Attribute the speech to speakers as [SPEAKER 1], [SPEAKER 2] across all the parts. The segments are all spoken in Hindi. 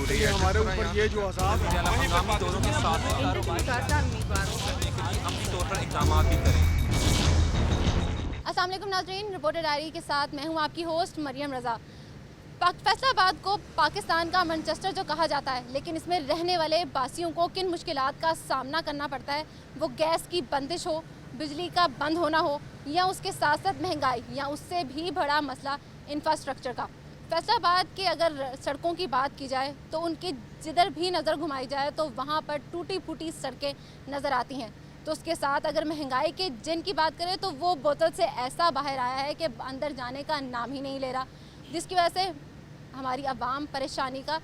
[SPEAKER 1] हो रही है
[SPEAKER 2] हमारे ऊपर ये जो अज़ाब है
[SPEAKER 1] हंगामी दौरों के साथ अमली तौर पर इक़दाम भी करें।
[SPEAKER 3] अस्सलाम वालेकुम नाज़रीन, रिपोर्टर डायरी के साथ मैं हूं आपकी होस्ट मरियम रज़ा। फैसलाबाद को पाकिस्तान का मैनचेस्टर जो कहा जाता है, लेकिन इसमें रहने वाले बासियों को किन मुश्किलात का सामना करना पड़ता है, वो गैस की बंदिश हो, बिजली का बंद होना हो, या उसके साथ साथ महंगाई, या उससे भी बड़ा मसला इंफ्रास्ट्रक्चर का। फैसलाबाद के अगर सड़कों की बात की जाए तो उनकी जिधर भी नज़र घुमाई जाए तो वहाँ पर टूटी फूटी सड़कें नज़र आती हैं। तो उसके साथ अगर महंगाई के जिन की बात करें तो वो बोतल से ऐसा बाहर आया है कि अंदर जाने का नाम ही नहीं ले रहा, जिसकी वजह से हमारी आवाम परेशानी का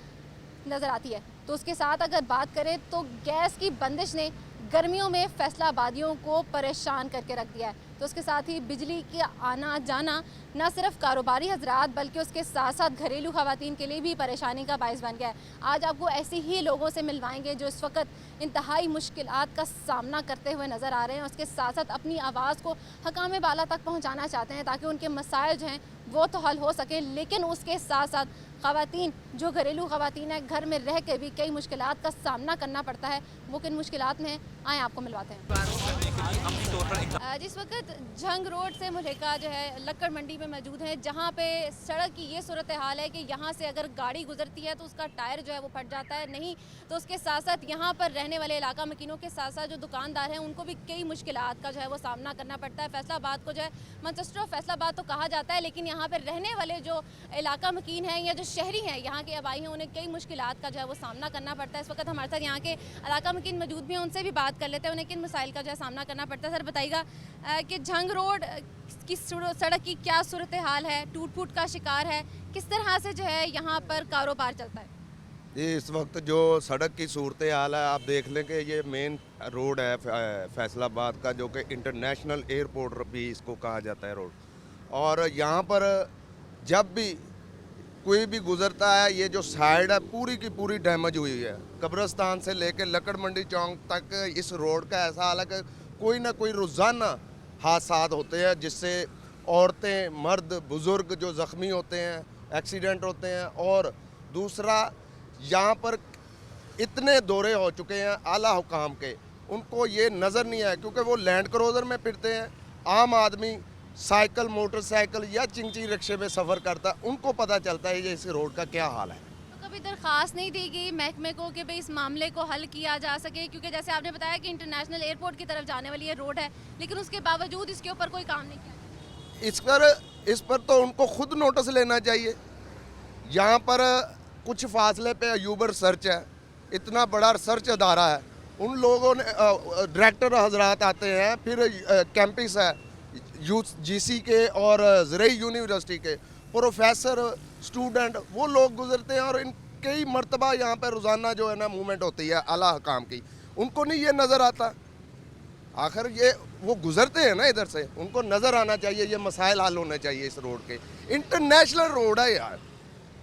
[SPEAKER 3] नज़र आती है। तो उसके साथ अगर बात करें तो गैस की बंदिश ने गर्मियों में फैसलाबादियों को परेशान करके रख दिया है। तो उसके साथ ही बिजली का आना जाना न सिर्फ कारोबारी हजरात बल्कि उसके साथ साथ घरेलू ख़वातीन के लिए भी परेशानी का बायस बन गया है। आज आपको ऐसे ही लोगों से मिलवाएंगे जो इस वक्त इंतहाई मुश्किलात का सामना करते हुए नज़र आ रहे हैं। उसके साथ साथ अपनी आवाज़ को हकाम बाला तक पहुँचाना चाहते हैं ताकि उनके मसाइल जो हैं वो तो हल हो सके, लेकिन उसके साथ साथ ख़वातीन जो घरेलू ख़वातीन है, घर में रह के भी कई मुश्किलात का सामना करना पड़ता है। वो किन मुश्किलात में आए आपको मिलवाते हैं। जिस वक्त झंग रोड से मुलेका जो है लक्कड़ मंडी में मौजूद है, जहाँ पे सड़क की ये सूरत हाल है कि यहाँ से अगर गाड़ी गुजरती है तो उसका टायर जो है वो फट जाता है, नहीं तो उसके साथ साथ यहाँ पर रहने वाले इलाका मकीनों के साथ साथ जो दुकानदार हैं उनको भी कई मुश्किलात का जो है वो सामना करना पड़ता है। फैसलाबाद को जो है मैनचेस्टर ऑफ फैसलाबाद तो कहा जाता है, लेकिन यहाँ पर रहने वाले जो इलाका मकीन हैं या जो शहरी हैं, यहाँ के आबाई हैं, उन्हें कई मुश्किलात का जो है वो सामना करना पड़ता है। इस वक्त हमारे साथ यहाँ के इलाका मकीन मौजूद भी हैं, उनसे भी बात कर लेते हैं उन्हें किन मसाइल का जो है सामना करना पड़ता है। सर बताइएगा कि झंग रोड की सड़क की क्या सूरत हाल है, टूट फूट का शिकार है, किस तरह से जो है यहाँ पर कारोबार चलता है?
[SPEAKER 4] ये इस वक्त जो सड़क की सूरत हाल है, आप देख लें कि ये मेन रोड है फैसलाबाद का, जो कि इंटरनेशनल एयरपोर्ट भी इसको कहा जाता है रोड। और यहाँ पर जब भी कोई भी गुजरता है, ये जो साइड है पूरी की पूरी डैमेज हुई है। कब्रिस्तान से लेकर लक्कड़ मंडी चौक तक इस रोड का ऐसा हाल है कि कोई ना कोई रोज़ाना हादसात होते हैं, जिससे औरतें, मर्द, बुज़ुर्ग जो ज़ख्मी होते हैं, एक्सीडेंट होते हैं। और दूसरा, यहाँ पर इतने दौरे हो चुके हैं आला हुकाम के, उनको ये नज़र नहीं आया, क्योंकि वो लैंड क्रूज़र में फिरते हैं। आम आदमी साइकिल, मोटरसाइकिल या चिंची रिक्शे में सफ़र करता है, उनको पता चलता है ये इस रोड का क्या हाल है।
[SPEAKER 3] तो कभी दरख्वास्त नहीं दी गई महकमे को कि भाई इस मामले को हल किया जा सके? क्योंकि जैसे आपने बताया कि इंटरनेशनल एयरपोर्ट की तरफ जाने वाली ये रोड है, लेकिन उसके बावजूद इसके ऊपर कोई काम नहीं किया।
[SPEAKER 4] इस पर तो उनको खुद नोटिस लेना चाहिए। यहाँ पर कुछ फासले पे यूबर सर्च है, इतना बड़ा रिसर्च अदारा है, उन लोगों ने डायरेक्टर हजरात आते हैं, फिर कैंपस है GC के और ज़रई यूनिवर्सिटी के प्रोफेसर, स्टूडेंट, वो लोग गुजरते हैं। और इन कई मरतबा यहाँ पर रोज़ाना जो है ना मूवमेंट होती है आला हकाम की, उनको नहीं ये नज़र आता। आखिर ये वो गुजरते हैं ना इधर से, उनको नज़र आना चाहिए, ये मसाइल हल होने चाहिए इस रोड के। इंटरनेशनल रोड है यार,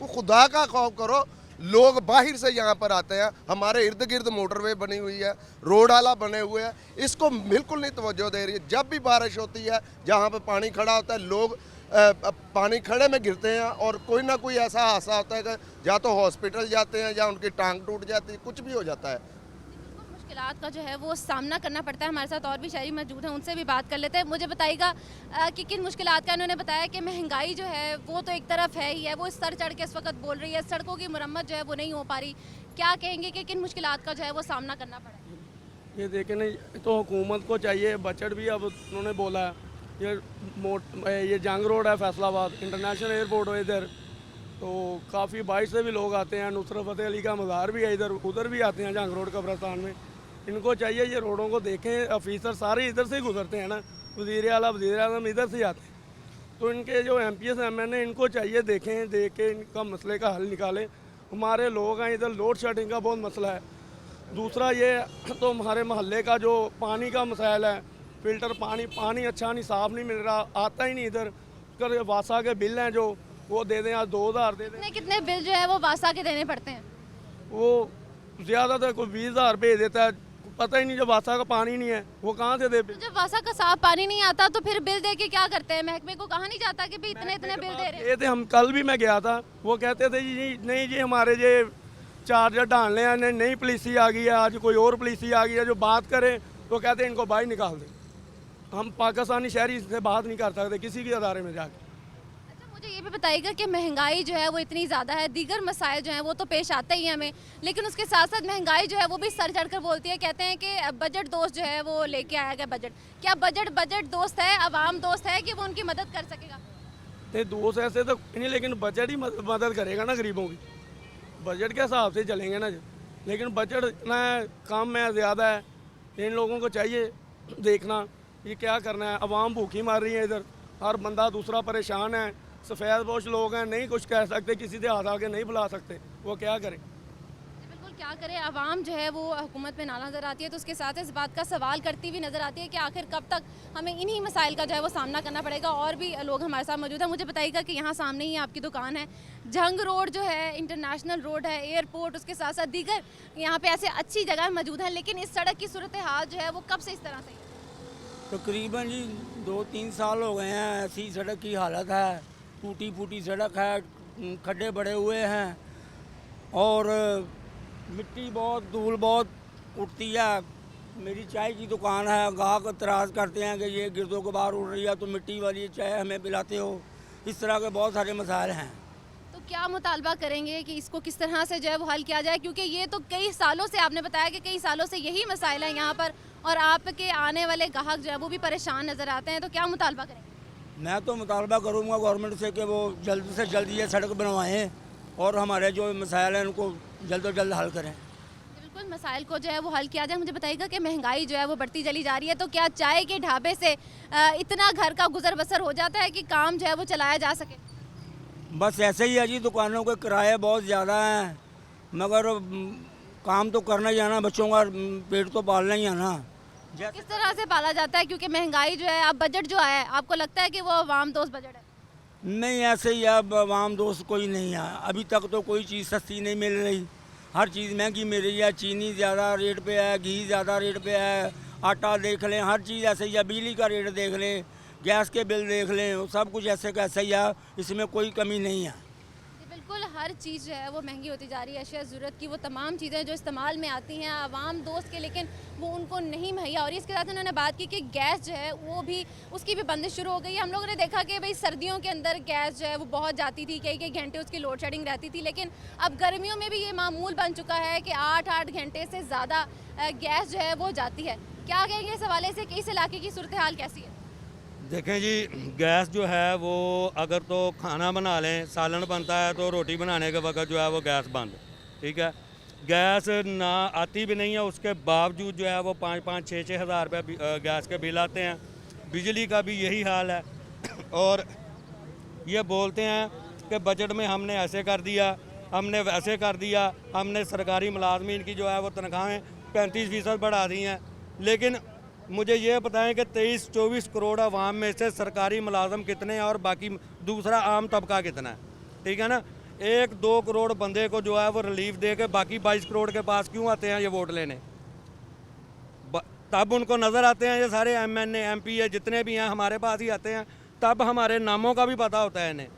[SPEAKER 4] तो खुदा का खौफ करो। लोग बाहर से यहाँ पर आते हैं, हमारे इर्द गिर्द मोटरवे बनी हुई है, रोड आला बने हुए हैं, इसको बिल्कुल नहीं तवज्जो दे रही है। जब भी बारिश होती है, जहाँ पर पानी खड़ा होता है, लोग पानी खड़े में गिरते हैं और कोई ना कोई ऐसा हादसा होता है कि या तो हॉस्पिटल जाते हैं या उनकी टांग टूट जाती है, कुछ भी हो जाता है।
[SPEAKER 3] मुश्किलात का जो है वो सामना करना पड़ता है। हमारे साथ और भी शहरी मौजूद हैं, उनसे भी बात कर लेते हैं। मुझे बताइएगा कि किन मुश्किलात का? इन्होंने बताया कि महंगाई जो है वो तो एक तरफ है ही है, वो सर चढ़ के इस वक्त बोल रही है, सड़कों की मरम्मत जो है वो नहीं हो पा रही। क्या कहेंगे कि किन मुश्किलात का जो है वो सामना करना पड़ा?
[SPEAKER 2] ये देखें नहीं तो हुकूमत को चाहिए, बजट भी अब उन्होंने बोला है, ये जंग रोड है फैसलाबाद, इंटरनेशनल एयरपोर्ट है इधर, तो काफ़ी बाहर से भी लोग आते हैं। नुसरत फ़तेह अली का मज़ार भी है इधर, उधर भी आते हैं जंग रोड कब्रिस्तान में। इनको चाहिए ये रोडों को देखें, ऑफिसर सारे इधर से ही गुजरते हैं ना, वज़ीर आला, वज़ीर आज़म इधर से ही आते हैं, तो इनके जो MPs MNA इनको चाहिए देखें, देख के इनका मसले का हल निकालें। हमारे लोग हैं इधर, लोड शेडिंग का बहुत मसला है। दूसरा ये तो हमारे मोहल्ले का जो पानी का मसाइल है, फ़िल्टर पानी अच्छा नहीं, साफ़ नहीं मिल रहा, आता ही नहीं इधर। कर वासा के बिल हैं जो वो दे दें, आज 2000 दे दें।
[SPEAKER 3] कितने बिल जो है वो वासा के देने पड़ते हैं?
[SPEAKER 2] वो ज़्यादा तो कोई 20,000 भेज देता है, पता ही नहीं, जब वासा का पानी नहीं है वो कहाँ से दे।
[SPEAKER 3] जब वासा का साफ पानी नहीं आता तो फिर बिल दे के क्या करते हैं? महकमे को कहा नहीं जाता कि भाई इतने इतने बिल दे रहे हैं?
[SPEAKER 2] ये थे, हम कल भी मैं गया था, वो कहते थे जी नहीं जी हमारे ये चार्जर डालने हैं, नई पुलिसी आ गई है, आज कोई और पुलिसी आ गई है जो बात करे तो कहते हैं इनको बाहर निकाल दें। हम पाकिस्तानी शहरी से बात नहीं कर सकते किसी भी अदारे में जाके।
[SPEAKER 3] अच्छा, मुझे ये भी बताइएगा कि महंगाई जो है वो इतनी ज़्यादा है, दीगर मसाइल जो हैं वो तो पेश आते ही हैं हमें, लेकिन उसके साथ साथ महंगाई जो है वो भी सर चढ़कर बोलती है। कहते हैं कि बजट दोस्त जो है वो लेके आया गया बजट। क्या बजट दोस्त है, आवाम दोस्त है कि वो उनकी मदद कर सकेगा?
[SPEAKER 2] तो दोस्त ऐसे तो नहीं, लेकिन बजट ही मदद करेगा ना गरीबों की। बजट के हिसाब से चलेंगे ना, लेकिन बजट इतना कम है, ज़्यादा है। इन लोगों को चाहिए देखना ये क्या करना है। अवाम भूखी मार रही है, इधर हर बंदा दूसरा परेशान है। सफ़ेद पोश लोग हैं, नहीं कुछ कह सकते, किसी से हाथ आके नहीं बुला सकते, वो क्या करें?
[SPEAKER 3] बिल्कुल, क्या करें। आवाम जो है वो हुकूमत में ना नज़र आती है, तो उसके साथ इस बात का सवाल करती हुई नज़र आती है कि आखिर कब तक हमें इन्हीं मसाइल का जो है वो सामना करना पड़ेगा। और भी लोग हमारे साथ मौजूद हैं। मुझे बताइएगा कि यहाँ सामने ही आपकी दुकान है, जंग रोड जो है इंटरनेशनल रोड है, एयरपोर्ट, उसके साथ साथ दीगर यहाँ पे ऐसे अच्छी जगह मौजूद हैं, लेकिन इस सड़क की सूरत हाल जो है वो कब से इस तरह से है?
[SPEAKER 5] तकरीबन जी 2-3 साल हो गए हैं, ऐसी सड़क की हालत है। टूटी फूटी सड़क है, खड्डे बड़े हुए हैं और मिट्टी बहुत, धूल बहुत उठती है। मेरी चाय की दुकान है, गाहक एतराज़ करते हैं कि ये गिरदों के बाहर उड़ रही है तो मिट्टी वाली चाय हमें पिलाते हो। इस तरह के बहुत सारे मसाइल हैं।
[SPEAKER 3] तो क्या मुतालबा करेंगे कि इसको किस तरह से जो है वो हल किया जाए? क्योंकि ये तो कई सालों से, आपने बताया कि कई सालों से यही मसाइल हैं यहाँ पर, और आपके आने वाले ग्राहक जो है वो भी परेशान नज़र आते हैं। तो क्या मुतालबा करेंगे?
[SPEAKER 5] मैं तो मुतालबा करूँगा गवर्नमेंट से कि वो जल्द से जल्द ये सड़क बनवाएं और हमारे जो मसाइल हैं उनको जल्द से जल्द हल करें।
[SPEAKER 3] बिल्कुल, मसाइल को जो है वो हल किया जाए। मुझे बताइएगा कि महंगाई जो है वो बढ़ती चली जा रही है, तो क्या चाय के ढाबे से इतना घर का गुजर बसर हो जाता है कि काम जो है वो चलाया जा सके?
[SPEAKER 5] बस ऐसे ही है जी, दुकानों के किराए बहुत ज़्यादा हैं, मगर काम तो करना ही है ना, बच्चों का पेट तो पालना ही है ना।
[SPEAKER 3] किस तरह से पाला जाता है? क्योंकि महंगाई जो है, अब बजट जो है, आपको लगता है कि वो आवाम दोस्त बजट है?
[SPEAKER 5] नहीं, ऐसे ही अब आवाम दोस्त कोई नहीं है। अभी तक तो कोई चीज़ सस्ती नहीं मिल रही, हर चीज़ महंगी मिल रही है। चीनी ज़्यादा रेट पे है, घी ज़्यादा रेट पे है, आटा देख लें, हर चीज़ ऐसे ही है। बिजली का रेट देख लें, गैस के बिल देख लें, सब कुछ ऐसे का ऐसा ही है, इसमें कोई कमी नहीं है।
[SPEAKER 3] बिल्कुल, हर चीज़ जो है वो महंगी होती जा रही है। अशिया ज़रूरत की वो तमाम चीज़ें जो इस्तेमाल में आती हैं आवाम दोस्त के, लेकिन वो उनको नहीं मुहैया हो रही। इसके साथ उन्होंने बात की कि गैस जो है वो भी, उसकी भी बंदिश शुरू हो गई है। हम लोगों ने देखा कि भाई सर्दियों के अंदर गैस जो है वो बहुत जाती थी, कई घंटे उसकी लोड शेडिंग रहती थी, लेकिन अब गर्मियों में भी ये मामूल बन चुका है कि 8-8 घंटे से ज़्यादा गैस जो है वो जाती है। क्या कहेंगे इस हवाले से कि इस इलाके की सूरत हाल कैसी है?
[SPEAKER 6] देखें जी, गैस जो है वो अगर तो खाना बना लें, सालन बनता है तो रोटी बनाने के वक्त जो है वो गैस बंद, ठीक है। गैस ना आती भी नहीं है, उसके बावजूद जो है वो 5-5, 6-6 हज़ार रुपये गैस के बिल आते हैं। बिजली का भी यही हाल है। और ये बोलते हैं कि बजट में हमने ऐसे कर दिया, हमने वैसे कर दिया, हमने सरकारी मुलाजमीन की जो है वो तनख्वाहें 35% बढ़ा दी हैं। लेकिन मुझे ये बताएं कि 23-24 करोड़ आवाम में से सरकारी मुलाजम कितने हैं और बाकी दूसरा आम तबका कितना है, ठीक है ना। 1-2 करोड़ बंदे को जो है वो रिलीफ दे के बाकी 22 करोड़ के पास क्यों आते हैं ये वोट लेने? तब उनको नज़र आते हैं ये सारे MNA MP जितने भी हैं हमारे पास ही आते हैं, तब हमारे नामों का भी पता होता है इन्हें।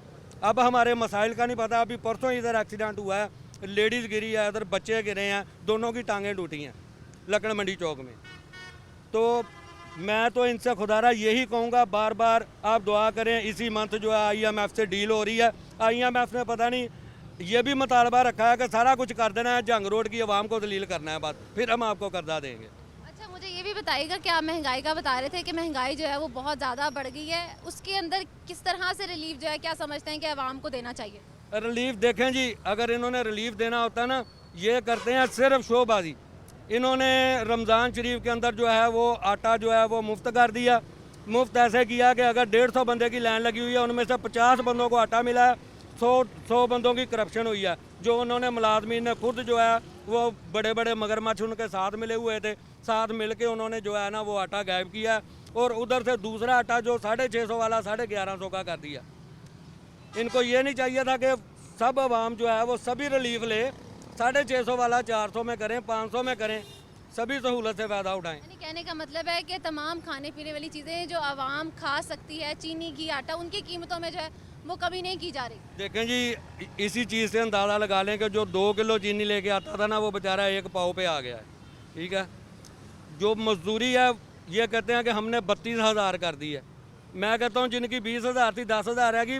[SPEAKER 6] अब हमारे मसाइल का नहीं पता। अभी परसों इधर एक्सीडेंट हुआ है, लेडीज़ गिरी है, इधर बच्चे गिरे हैं, दोनों की टांगें टूटी हैं लकड़ मंडी चौक में। तो मैं तो इनसे खुदारा यही कहूँगा, बार बार आप दुआ करें। इसी मंथ जो है IMF से डील हो रही है। IMF ने पता नहीं ये भी मुतालबा रखा है कि सारा कुछ कर देना है, जंग रोड की आवाम को दलील करना है, बात फिर हम आपको कर्जा देंगे।
[SPEAKER 3] अच्छा, मुझे ये भी बताइएगा कि आप महंगाई का बता रहे थे कि महंगाई जो है वो बहुत ज़्यादा बढ़ गई है, उसके अंदर किस तरह से रिलीफ जो है, क्या समझते हैं कि आवाम को देना चाहिए?
[SPEAKER 6] रिलीफ देखें जी, अगर इन्होंने रिलीफ देना होता ना, ये करते हैं सिर्फ शोबाजी। इन्होंने रमज़ान शरीफ के अंदर जो है वो आटा जो है वो मुफ्त कर दिया। मुफ्त ऐसे किया कि अगर 150 बंदे की लाइन लगी हुई है, उनमें से 50 बंदों को आटा मिला है, 100 बंदों की करप्शन हुई है। जो उन्होंने मुलाजमीन ने खुद जो है वो बड़े बड़े मगरमच्छ उनके साथ मिले हुए थे, साथ मिल के उन्होंने जो है ना वो आटा गायब किया, और उधर से दूसरा आटा जो 650 वाला 1150 का कर दिया। इनको ये नहीं चाहिए था कि सब आवाम जो है वो सभी रिलीफ ले, 650 वाला 400 में करें, 500 में करें, सभी सहूलत से फ़ायदा उठाएं।
[SPEAKER 3] यानी कहने का मतलब है कि तमाम खाने पीने वाली चीज़ें जो आवाम खा सकती है, चीनी, घी, आटा, उनकी कीमतों में जो है वो कभी नहीं की जा रही।
[SPEAKER 6] देखें जी, इसी चीज़ से अंदाज़ा लगा लें कि जो 2 किलो चीनी लेके आता था ना, वो बेचारा 1 पाव पे आ गया है। ठीक है, जो मजदूरी है ये कहते हैं कि हमने 32,000 कर दी है। मैं कहता हूँ जिनकी 20,000 थी 10,000 है कि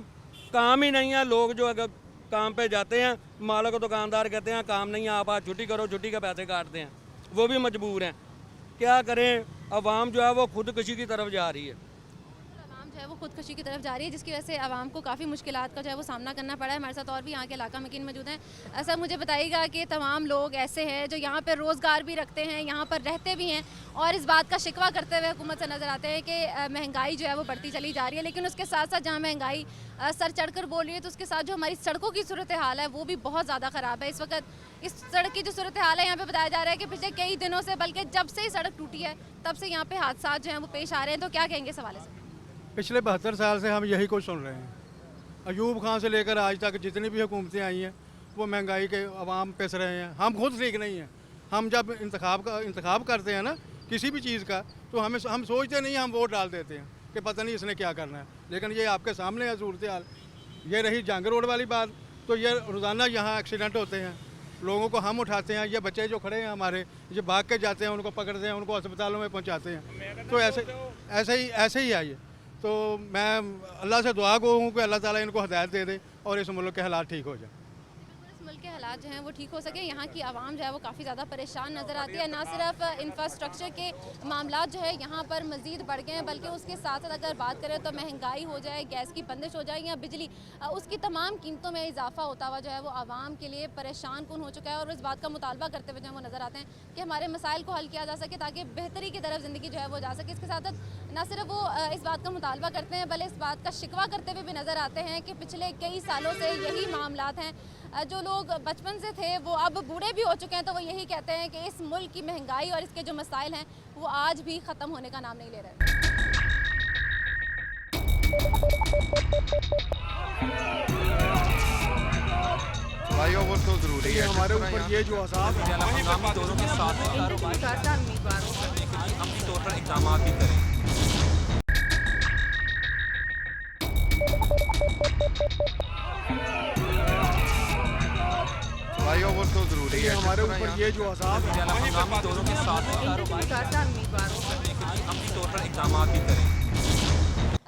[SPEAKER 6] काम ही नहीं है। लोग जो अगर काम पे जाते हैं, मालिक दुकानदार कहते हैं काम नहीं है, आप आज छुट्टी करो, छुट्टी के पैसे काटते हैं, वो भी मजबूर हैं। क्या करें, अवाम जो है वो खुदकुशी की तरफ जा रही है।
[SPEAKER 3] आवाम जो है वो खुदकुशी की तरफ जा रही है, जिसकी वजह से आवाम को काफ़ी मुश्किलात का जो है वो सामना करना पड़ा है। हमारे साथ और भी यहाँ के इलाका मकीन मौजूद हैं। ऐसा मुझे बताइएगा कि तमाम लोग ऐसे हैं जो यहाँ पर रोज़गार भी रखते हैं, यहाँ पर रहते भी हैं और इस बात का शिकवा करते हुए हुकूमत से नज़र आते हैं कि महंगाई जो है वो बढ़ती चली जा रही है। लेकिन उसके साथ साथ जहाँ महंगाई सर चढ़कर बोल रही है, तो उसके साथ जो हमारी सड़कों की सूरत हाल है वो भी बहुत ज़्यादा ख़राब है। इस वक्त इस सड़क की जो सूरत हाल है यहाँ पे बताया जा रहा है कि पिछले कई दिनों से, बल्कि जब से ही सड़क टूटी है तब से यहाँ पे हादसा जो हैं वो पेश आ रहे हैं। तो क्या कहेंगे इस हवाले से?
[SPEAKER 7] पिछले 72 साल से हम यही कुछ सुन रहे हैं। अयूब खान से लेकर आज तक जितनी भी हुकूमतें आई हैं वो महंगाई के अवाम पिस रहे हैं। हम खुद ठीक नहीं हैं। हम जब इंतखाब करते हैं ना किसी भी चीज़ का, तो हम सोचते नहीं, हम वोट डाल देते हैं कि पता नहीं इसने क्या करना है। लेकिन ये आपके सामने है सूरत हाल। ये रही जंग रोड वाली बात, तो ये रोज़ाना यहाँ एक्सीडेंट होते हैं, लोगों को हम उठाते हैं, ये बच्चे जो खड़े हैं हमारे, ये भाग के जाते हैं, उनको पकड़ते हैं, उनको अस्पतालों में पहुँचाते हैं। तो ऐसे ही है ये। तो मैं अल्लाह से दुआ को हूँ कि अल्लाह ताला इनको हिदायत दे दे और इस मुल्क के हालात ठीक हो जाए।
[SPEAKER 3] इस मुल्क के हालात जो हैं वो ठीक हो सके। यहाँ की आवाम जो है वो काफ़ी ज़्यादा परेशान नज़र आती है। ना सिर्फ इंफ्रास्ट्रक्चर के मामला जो है यहाँ पर मज़ीद बढ़ गए हैं, बल्कि उसके साथ साथ अगर बात करें तो महंगाई हो जाए, गैस की बंदिश हो जाए या बिजली, उसकी तमाम कीमतों में इजाफा होता हुआ जो है वो आवाम के लिए परेशान कुन हो चुका है। और इस बात का मुतालबा करते हुए जो है वो नज़र आते हैं कि हमारे मसाइल को हल किया जा सके ताकि बेहतरी की तरफ ज़िंदगी जो है वो जा सके। इसके साथ साथ ना सिर्फ वो इस बात का मुतालबा करते हैं, बल्कि इस बात का शिकवा करते हुए भी नज़र आते हैं कि पिछले कई सालों से यही मामलात हैं। जो लोग बचपन से थे वो अब बूढ़े भी हो चुके हैं, तो वो यही कहते हैं कि इस मुल्क की महंगाई और इसके जो मसाइल हैं वो आज भी ख़त्म होने का नाम नहीं ले रहे।
[SPEAKER 4] भाइयों वो तो ज़रूरी है।
[SPEAKER 2] हमारे ऊपर ये जो अज़ाब है,
[SPEAKER 1] हंगामी दौरों के साथ अमली तौर पर इक़दाम भी करें।
[SPEAKER 4] भाइयों वो तो ज़रूरी है।
[SPEAKER 2] हमारे ऊपर ये जो अज़ाब है,
[SPEAKER 1] हंगामी दौरों के साथ अमली तौर पर इक़दाम भी करें।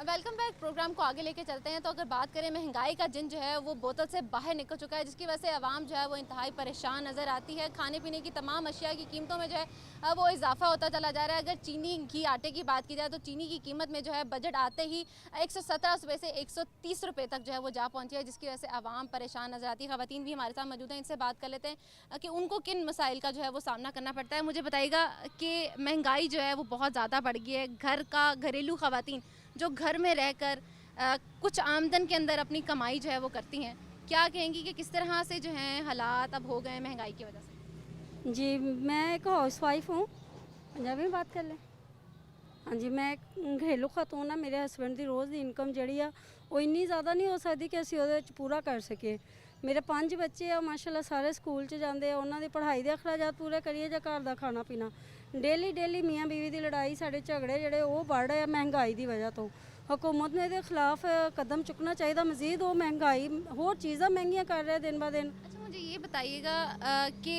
[SPEAKER 3] Welcome back. प्रोग्राम को आगे लेके चलते हैं। तो अगर बात करें महंगाई का जिन जो है वो बोतल से बाहर निकल चुका है, जिसकी वजह से आवाम जो है वो इंतहाई परेशान नज़र आती है। खाने पीने की तमाम अशिया की कीमतों में जो है वो इजाफा होता चला जा रहा है। अगर चीनी, घी, आटे की बात की जाए तो चीनी की कीमत में जो है बजट आते ही 117 रुपये से 130 रुपये तक जो है वो जा पहुँची है, जिसकी वजह से आवाम परेशान नज़र आती है। ख़वातीन भी हमारे साथ मौजूद हैं, इनसे बात कर लेते हैं कि उनको किन मसाइल का जो है वो सामना करना पड़ता है। मुझे बताइएगा कि महंगाई जो है वो बहुत ज़्यादा बढ़ गई है। घर का घरेलू ख़वातीन जो घर में रहकर कुछ आमदन के अंदर अपनी कमाई जो है वो करती हैं, क्या कहेंगी कि किस तरह से जो हैं हालात अब हो गए हैं महंगाई की वजह से?
[SPEAKER 8] जी, मैं एक हाउसवाइफ हूँ। पंजाबी में बात कर लें। हाँ जी, मैं एक घरेलू खातून हाँ। मेरे हसबैंड की रोज़ की इनकम जी वो इन्नी ज़्यादा नहीं हो सकती कि असीं उहदे विच पूरा कर सके। मेरे 5 बच्चे आ माशाल्लाह, सारे स्कूल च जाते हैं। उन्होंने पढ़ाई के अखराजात पूरे करिए जां घर का खाना पीना। डेली मियाँ बीवी की लड़ाई, साढ़े झगड़े जोड़े वो बढ़ रहे हैं महंगाई की वजह तो। हुकूमत ने इसके खिलाफ कदम चुकना चाहिए। मजीद वो महंगाई होर चीज़ां महंगियां कर रहे हैं दिन ब दिन।
[SPEAKER 3] अच्छा, मुझे ये बताइएगा कि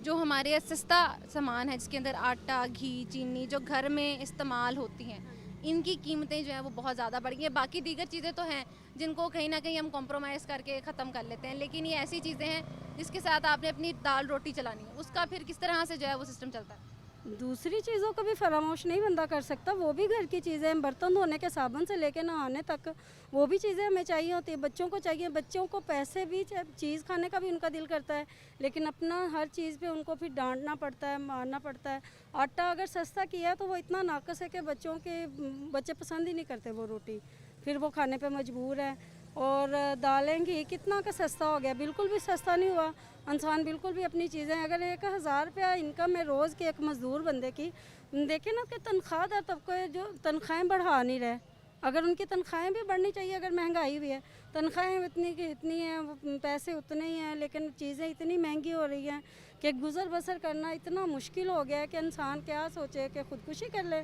[SPEAKER 3] जो हमारे सस्ता सामान है, जिसके अंदर आटा, घी, चीनी जो घर में इस्तेमाल होती हैं, इनकी कीमतें जो है वो बहुत ज़्यादा बढ़ गई हैं। बाकी दीगर चीज़ें तो हैं जिनको कहीं ना कहीं हम कॉम्प्रोमाइज़ करके ख़त्म कर लेते हैं, लेकिन ये ऐसी चीज़ें हैं जिसके साथ आपने अपनी दाल रोटी चलानी है, उसका फिर किस तरह से जो है वो सिस्टम चलता है?
[SPEAKER 8] दूसरी चीज़ों को भी फरामोश नहीं बंदा कर सकता। वो भी घर की चीज़ें, बर्तन धोने के साबुन से लेके नहाने तक वो भी चीज़ें हमें चाहिए होती है। बच्चों को चाहिए, बच्चों को पैसे भी, चीज़ खाने का भी उनका दिल करता है, लेकिन अपना हर चीज़ पे उनको फिर डांटना पड़ता है, मारना पड़ता है। आटा अगर सस्ता किया तो वो इतना नाकस है कि बच्चे पसंद ही नहीं करते वो रोटी, फिर वो खाने पे मजबूर है। और दालें, घी कितना का सस्ता हो गया, बिल्कुल भी सस्ता नहीं हुआ। इंसान बिल्कुल भी अपनी चीज़ें, अगर 1000 रुपया इनकम है रोज़ की एक मज़दूर बंदे की, देखें ना कि तनख्वाहदार तबके जो तनख्वाहें बढ़ा नहीं रहे। अगर उनकी तनख्वाहें भी बढ़नी चाहिए, अगर महंगाई भी है, तनख्वाहें इतनी की इतनी हैं, पैसे उतने ही हैं, लेकिन चीज़ें इतनी महंगी हो रही हैं कि गुज़र बसर करना इतना मुश्किल हो गया है कि इंसान क्या सोचे कि ख़ुदकुशी कर ले।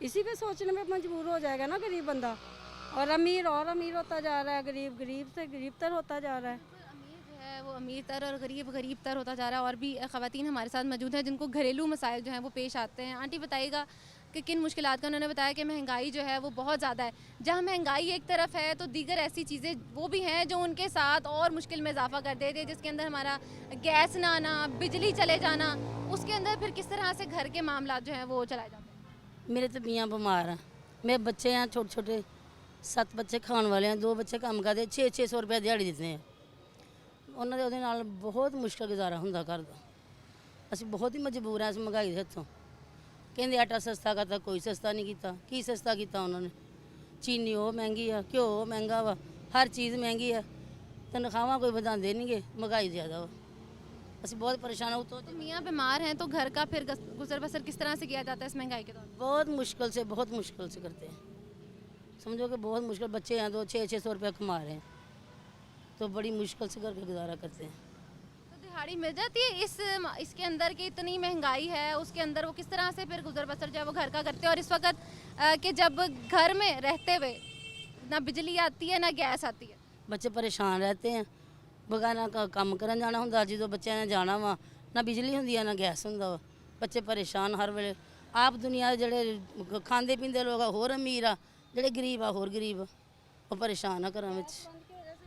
[SPEAKER 8] इसी पे सोचने में मजबूर हो जाएगा ना गरीब बंदा। और अमीर होता जा रहा है, गरीब गरीब से गरीब तर होता जा रहा है।
[SPEAKER 3] अमीर जो है वो अमीर तर और गरीब तर होता जा रहा है। और भी ख़वातीन हमारे साथ मौजूद हैं जिनको घरेलू मसाइल जो हैं वो पेश आते हैं। आंटी बताइएगा कि किन मुश्किलात का। उन्होंने बताया कि महंगाई जो है वो बहुत ज़्यादा है। जहाँ महंगाई एक तरफ है तो दीगर ऐसी चीज़ें वो भी हैं जो उनके साथ और मुश्किल में इजाफा कर देते हैं, जिसके अंदर हमारा गैस ना आना, बिजली चले जाना, उसके अंदर फिर किस तरह से घर के मामला जो हैं वो चलाए जाते हैं।
[SPEAKER 9] मेरे तो मियाँ बीमार हैं, मेरे बच्चे हैं छोटे छोटे, 7 ਬੱਚੇ ਖਾਣ ਵਾਲੇ हैं, 2 ਬੱਚੇ ਕੰਮ ਕਰਦੇ, 600 ਰੁਪਏ ਦਿਹਾੜੀ ਦਿੰਦੇ ਆ। ਉਹਨਾਂ ਦੇ ਉਹਦੇ ਨਾਲ ਬਹੁਤ ਮੁਸ਼ਕਲ ਗੁਜ਼ਾਰਾ ਹੁੰਦਾ ਘਰ ਦਾ। ਅਸੀਂ ਬਹੁਤ ਹੀ ਮਜਬੂਰ ਹਾਂ ਇਸ ਮਹਿੰਗਾਈ ਦੇ ਹੱਥੋਂ। ਕਹਿੰਦੇ ਆਟਾ ਸਸਤਾ ਕਰਤਾ, ਕੋਈ ਸਸਤਾ ਨਹੀਂ ਕੀਤਾ। ਕੀ ਸਸਤਾ ਕੀਤਾ ਉਹਨਾਂ ਨੇ? ਚੀਨੀ ਉਹ ਮਹਿੰਗੀ ਆ, ਘਿਓ ਮਹਿੰਗਾ ਵਾ, ਹਰ ਚੀਜ਼ ਮਹਿੰਗੀ ਆ। ਤਨਖਾਹਾਂ ਕੋਈ ਵਧਾਉਂਦੇ ਨਹੀਂਗੇ, ਮਹਿੰਗਾਈ ਜ਼ਿਆਦਾ ਵਾ। ਅਸੀਂ बहुत परेशान हो। तो
[SPEAKER 3] मियाँ बीमार हैं तो घर का फिर गुजर बसर किस तरह से किया जाता है इस महंगाई के दौर में?
[SPEAKER 9] बहुत मुश्किल से करते हैं। समझो कि बहुत मुश्किल, बच्चे हैं तो 600 रुपये कमा रहे हैं, तो बड़ी मुश्किल से घर का गुजारा करते हैं।
[SPEAKER 3] तो दिहाड़ी मिल जाती है इसके अंदर की इतनी महंगाई है, उसके अंदर वो किस तरह से फिर गुजर बसर जो है वो घर का करते हैं? और इस वक्त कि जब घर में रहते हुए ना बिजली आती है ना गैस आती है,
[SPEAKER 9] बच्चे परेशान रहते हैं। बगाना काम करन जाना हुंदा, जो बच्चों ने जाना वा, ना बिजली हुंदी है ना गैस हुंदा वा। बच्चे परेशान हर वेले। आप दुनिया जेह्ड़े खांदे पींदे लोग होर अमीर आ, जेह्ड़े गरीब आ होर गरीब आ, वो परेशान आ घरां विच।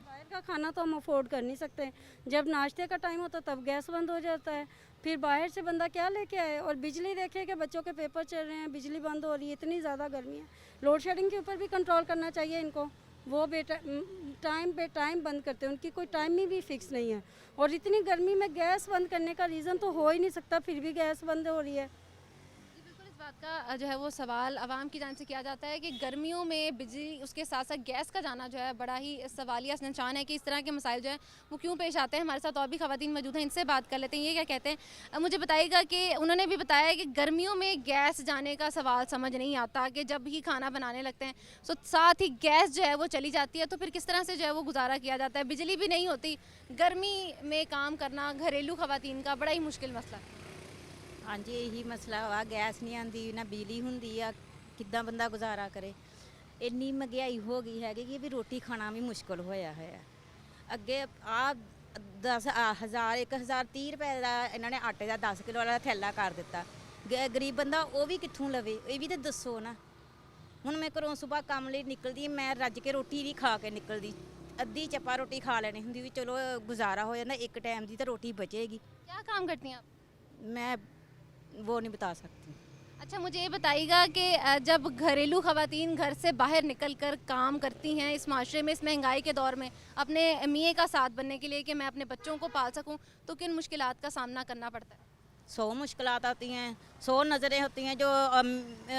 [SPEAKER 8] बाहर का खाना तो हम अफोर्ड कर नहीं सकते। जब नाश्ते का टाइम होता तब गैस बंद हो जाता है, फिर बाहर से बंदा क्या लेके आए? और बिजली देखे कि बच्चों के पेपर चल रहे हैं, बिजली बंद हो रही है, इतनी ज़्यादा गर्मी है। लोड शेडिंग के ऊपर भी कंट्रोल करना चाहिए इनको। वो टाइम पे टाइम बंद करते हैं, उनकी कोई टाइमिंग भी फिक्स नहीं है। और इतनी गर्मी में गैस बंद करने का रीज़न तो हो ही नहीं सकता, फिर भी गैस बंद हो रही है।
[SPEAKER 3] बिल्कुल इस बात का जो है वो सवाल आवाम की जान से किया जाता है कि गर्मियों में बिजली उसके साथ साथ गैस का जाना जो है बड़ा ही सवालिया निशान है कि इस तरह के मसाइल जो है वो क्यों पेश आते हैं। हमारे साथ और भी ख़वातीन मौजूद हैं, इनसे बात कर लेते हैं। ये क्या कहते हैं? मुझे बताइएगा कि उन्होंने भी बताया कि गर्मियों में गैस जाने का सवाल समझ नहीं आता कि जब ही खाना बनाने लगते हैं तो साथ ही गैस जो है वो चली जाती है, तो फिर किस तरह से जो है वो गुजारा किया जाता है? बिजली भी नहीं होती, गर्मी में काम करना घरेलू ख़वातीन का बड़ा ही मुश्किल मसला है।
[SPEAKER 10] हाँ जी, यही मसला वा, गैस नहीं आती ना बिजली होंगी आ, किद्दां बंदा गुजारा करे। इन्नी महंगाई हो गई है कि भी रोटी खाना भी मुश्किल होया है। अगे आ 10,000 1,030 रुपए का इन्होंने आटे का 10 किलो वाला थैला कर दिता। गरीब बंदा वो भी कित्थों लवे, ये भी तो दसो ना। हुण मैं घरों सुबह काम लिए निकलदी, मैं रज के रोटी नहीं खा के निकलदी, अद्धी चप्पा रोटी खा लेनी हुंदी भी चलो गुजारा हो जाता, एक टाइम की तो रोटी बचेगी।
[SPEAKER 3] क्या काम करती हैं आप?
[SPEAKER 10] मैं वो नहीं बता सकती।
[SPEAKER 3] अच्छा, मुझे ये बताइएगा कि जब घरेलू ख़वातीन घर से बाहर निकल कर काम करती हैं इस माशरे में, इस महंगाई के दौर में, अपने मियाँ का साथ बनने के लिए कि मैं अपने बच्चों को पाल सकूं, तो किन मुश्किलात का सामना करना पड़ता है?
[SPEAKER 10] 100 मुश्किलात आती हैं, 100 नज़रें होती हैं जो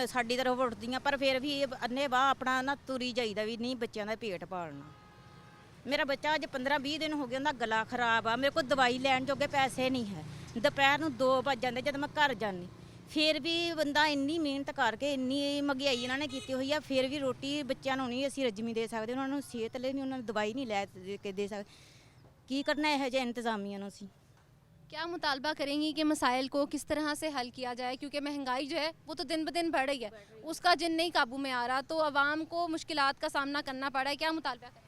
[SPEAKER 10] साड़ी तरफ उठती हैं, पर फिर भी अन्ने बाह अपना ना तुरी जाइदा भी नहीं बच्चों का पेट पालना। मेरा बच्चा अज 15-20 दिन हो गया, उनका गला खराब आ, मेरे को दवाई लैन जोगे पैसे नहीं है। दोपहर को 2 बज जाते जब मैं घर जानी, फिर भी बंदा इन्नी मेहनत करके इन्नी महंगाई इन्होंने की हुई है, फिर भी रोटी बच्चों को नहीं असी रजमी दे सकते, उन्होंने सेहत ले नहीं, उन्होंने दवाई नहीं लै के दे सकते। की करना यह जो इंतजामिया नूं असी?
[SPEAKER 3] क्या मुतालबा करेंगी कि मसाइल को किस तरह से हल किया जाए? क्योंकि महंगाई जो है वो तो दिन ब दिन बढ़ रही है, उसका जिन नहीं काबू में आ रहा, तो आवाम को मुश्किलात का सामना करना पड़ रहा है। क्या मुतालबा करें?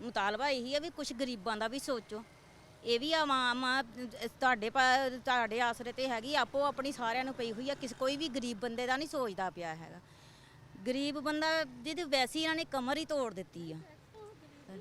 [SPEAKER 10] मुतालबा यही है भी कुछ गरीबों का भी सोचो। ये भी आवाम ਤੁਹਾਡੇ आसरे ते हैगी, आपो अपनी सारिਆਂ ਨੂੰ ਪਈ ਹੋਈ है, किस कोई भी गरीब बंदे का नहीं सोचता पिया है। गरीब बंदा जिहदी वैसी इन्होंने कमर ही तोड़ दी है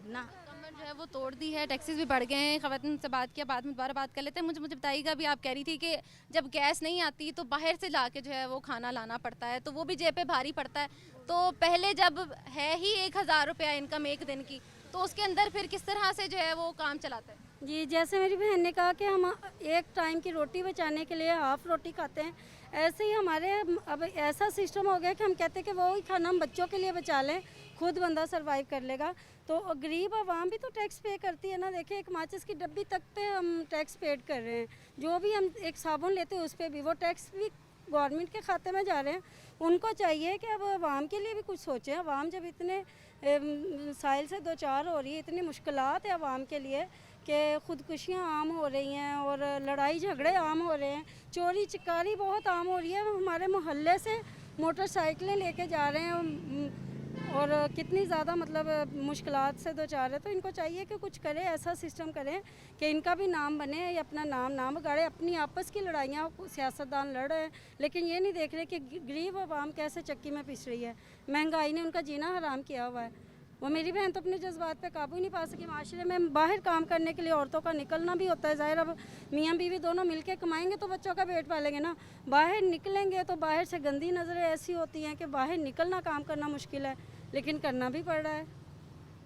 [SPEAKER 10] ना,
[SPEAKER 3] कमर जो है वो तोड़ दी है, टैक्सेस भी बढ़ गए हैं। ख़वातीन से बात किया, बाद में दोबारा बात कर लेते हैं। मुझे बताइएगा, अभी आप कह रही थी कि जब गैस नहीं आती तो बाहर से ला के जो है वो खाना लाना पड़ता है, तो वो भी जेब पे भारी पड़ता है। तो पहले जब है ही 1,000 रुपया इनकम एक दिन की, तो उसके अंदर फिर किस तरह से जो है वो काम चलाते हैं?
[SPEAKER 8] जी, जैसे मेरी बहन ने कहा कि हम एक टाइम की रोटी बचाने के लिए हाफ़ रोटी खाते हैं, ऐसे ही हमारे अब ऐसा सिस्टम हो गया कि हम कहते हैं कि वो ही खाना हम बच्चों के लिए बचा लें, खुद बंदा सरवाइव कर लेगा। तो गरीब आवाम भी तो टैक्स पे करती है ना। देखिए, एक माचिस की डब्बी तक पे हम टैक्स पेड कर रहे हैं, जो भी हम एक साबुन लेते हैं उस पर भी वो टैक्स भी गवर्नमेंट के खाते में जा रहे हैं। उनको चाहिए कि अब आवाम के लिए भी कुछ सोचें। आवाम जब इतने साइल से 2-4 हो रही है, इतनी मुश्किलात है आवाम के लिए कि ख़ुदकुशियाँ आम हो रही हैं और लड़ाई झगड़े आम हो रहे हैं, चोरी चकारी बहुत आम हो रही है। हमारे मोहल्ले से मोटरसाइकिलें लेके जा रहे हैं और कितनी ज़्यादा मतलब मुश्किलात से दो चार है, तो इनको चाहिए कि कुछ करें, ऐसा सिस्टम करें कि इनका भी नाम बने, या अपना नाम ना बिगाड़े। अपनी आपस की लड़ाइयाँ सियासतदान लड़ रहे हैं, लेकिन ये नहीं देख रहे कि गरीब आवाम कैसे चक्की में पिस रही है। महंगाई ने उनका जीना हराम किया हुआ है। वो मेरी बहन तो अपने जज्बात पे काबू नहीं पा सकी। माशरे में बाहर काम करने के लिए औरतों का निकलना भी होता है, ज़ाहिर अब मियाँ बीवी दोनों मिलके कमाएंगे तो बच्चों का पेट पालेंगे ना। बाहर निकलेंगे तो बाहर से गंदी नज़रें ऐसी होती हैं कि बाहर निकलना, काम करना मुश्किल है, लेकिन करना भी पड़ रहा है।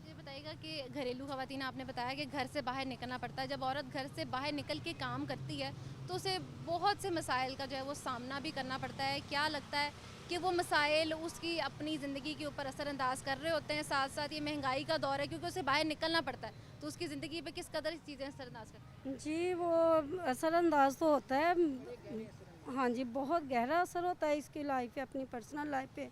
[SPEAKER 3] ये बताइएगा कि घरेलू ख़वातीन, आपने बताया कि घर से बाहर निकलना पड़ता है। जब औरत घर से बाहर निकल के काम करती है तो उसे बहुत से मसाइल का जो है वो सामना भी करना पड़ता है। क्या लगता है कि वो मसाइल उसकी अपनी ज़िंदगी के ऊपर असरअंदाज कर रहे होते हैं? साथ साथ ये महंगाई का दौर है, क्योंकि उसे बाहर निकलना पड़ता है, तो उसकी ज़िंदगी पे किस कदर चीज़ें असरअंदाज करती हैं?
[SPEAKER 8] जी, वो असरअंदाज तो होता है, हाँ जी, बहुत गहरा असर होता है इसकी लाइफ पे, अपनी पर्सनल लाइफ पे।